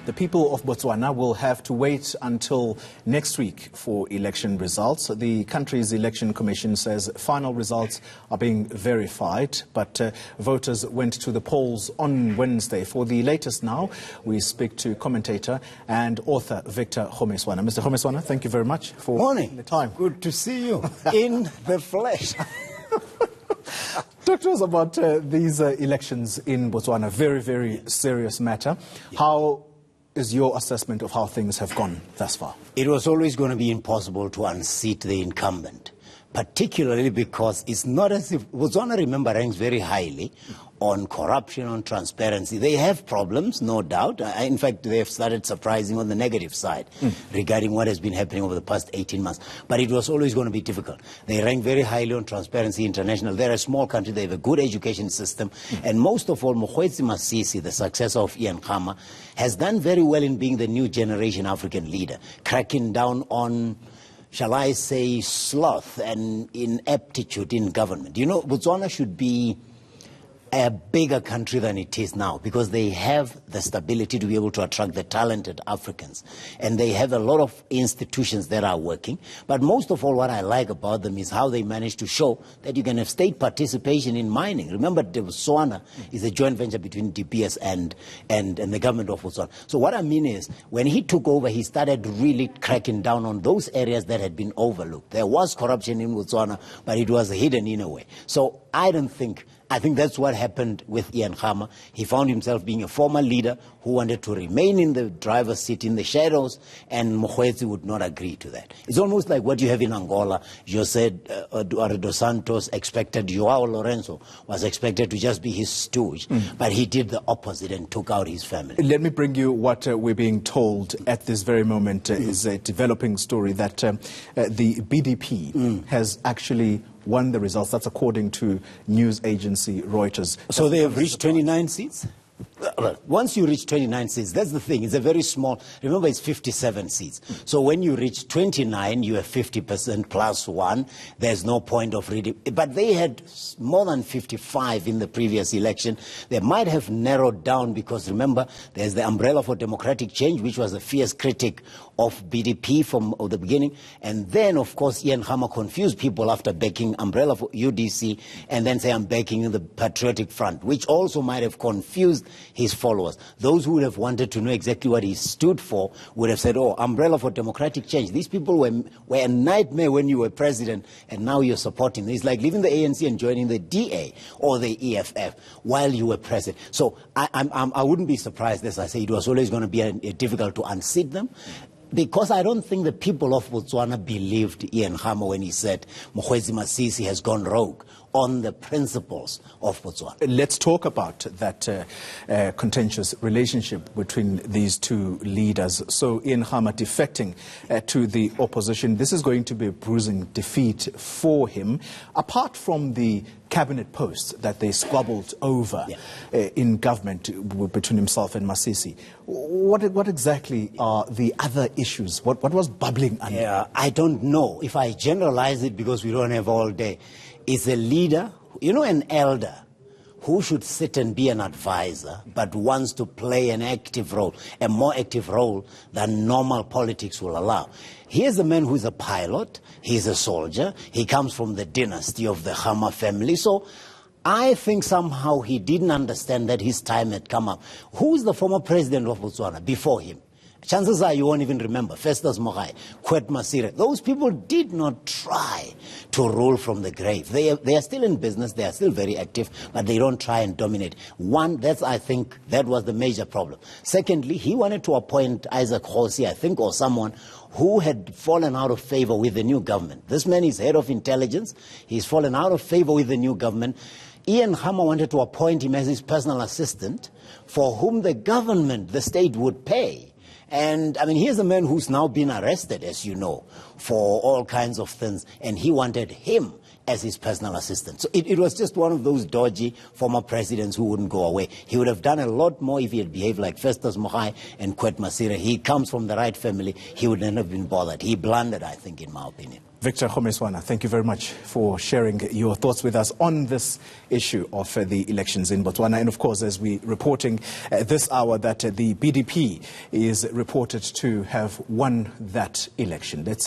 The people of Botswana will have to wait until next week for election results. The country's election commission says final results are being verified, but voters went to the polls on Wednesday. For the latest now, we speak to commentator and author Victor Khomeswana. Mr. Khomeswana, thank you very much for the time. Good to see you in the flesh. Talk to us about these elections in Botswana. Very, very serious matter. How is your assessment of how things have gone thus far? It was always going to be impossible to unseat the incumbent, particularly because it's not as if Botswana, remember, ranks very highly on corruption, on transparency. They have problems, no doubt. In fact, they have started surprising on the negative side regarding what has been happening over the past 18 months. But it was always going to be difficult. They rank very highly on Transparency International. They're a small country. They have a good education system. And most of all, Mokgweetsi Masisi, the successor of Ian Khama, has done very well in being the new generation African leader, cracking down on, shall I say, sloth and ineptitude in government. You know, Botswana should be a bigger country than it is now because they have the stability to be able to attract the talented Africans. And they have a lot of institutions that are working. But most of all, what I like about them is how they manage to show that you can have state participation in mining. Remember, Botswana is a joint venture between DPS and the government of Botswana. So what I mean is, when he took over, he started really cracking down on those areas that had been overlooked. There was corruption in Botswana, but it was hidden in a way. So I think that's what happened with Ian Khama. He found himself being a former leader who wanted to remain in the driver's seat in the shadows, and Mokgweetsi would not agree to that. It's almost like what you have in Angola. José Eduardo dos Santos expected, João Lourenço was expected to just be his stooge, but he did the opposite and took out his family. Let me bring you what we're being told at this very moment is a developing story that the BDP has actually won the results. That's according to news agency Reuters. So they have reached 29 seats? Once you reach 29 seats, that's the thing. It's a very small, remember it's 57 seats. So when you reach 29, you have 50% plus one. There's no point of reading. But they had more than 55 in the previous election. They might have narrowed down because remember, there's the Umbrella for Democratic Change, which was a fierce critic of BDP from the beginning. And then, of course, Ian Khama confused people after backing Umbrella for UDC and then say, I'm backing the Patriotic Front, which also might have confused his followers. Those who would have wanted to know exactly what he stood for would have said, oh, Umbrella for Democratic Change. These people were a nightmare when you were president, and now you're supporting them. It's like leaving the ANC and joining the DA or the EFF while you were president. So I wouldn't be surprised, as I say, it was always going to be difficult to unseat them. Because I don't think the people of Botswana believed Ian Khama when he said Mokgweetsi Masisi has gone rogue on the principles of Botswana. Let's talk about that contentious relationship between these two leaders. So Ian Khama defecting to the opposition. This is going to be a bruising defeat for him. Apart from the cabinet posts that they squabbled over in government between himself and Masisi, what exactly are the other issues? What was bubbling under? Yeah, I don't know. If I generalize it, because we don't have all day, it's a leader, you know, an elder who should sit and be an advisor, but wants to play an active role, a more active role than normal politics will allow. Here's a man who's a pilot, he's a soldier, he comes from the dynasty of the Khama family, so I think somehow he didn't understand that his time had come up. Who's the former president of Botswana before him? Chances are you won't even remember. Festus Mogae, Kwet Masire. Those people did not try to rule from the grave. They are still in business. They are still very active, but they don't try and dominate. One, I think that was the major problem. Secondly, he wanted to appoint Isaac Kgosi, I think, or someone who had fallen out of favor with the new government. This man is head of intelligence. He's fallen out of favor with the new government. Ian Khama wanted to appoint him as his personal assistant for whom the government, the state, would pay. And, I mean, here's a man who's now been arrested, as you know, for all kinds of things, and he wanted him as his personal assistant. So it was just one of those dodgy former presidents who wouldn't go away. He would have done a lot more if he had behaved like Festus Mogae and Kwet Masira. He comes from the right family. He would not have been bothered. He blundered, I think, in my opinion. Victor Khomeswana, thank you very much for sharing your thoughts with us on this issue of the elections in Botswana. And of course, as we're reporting this hour, that the BDP is reported to have won that election. Let's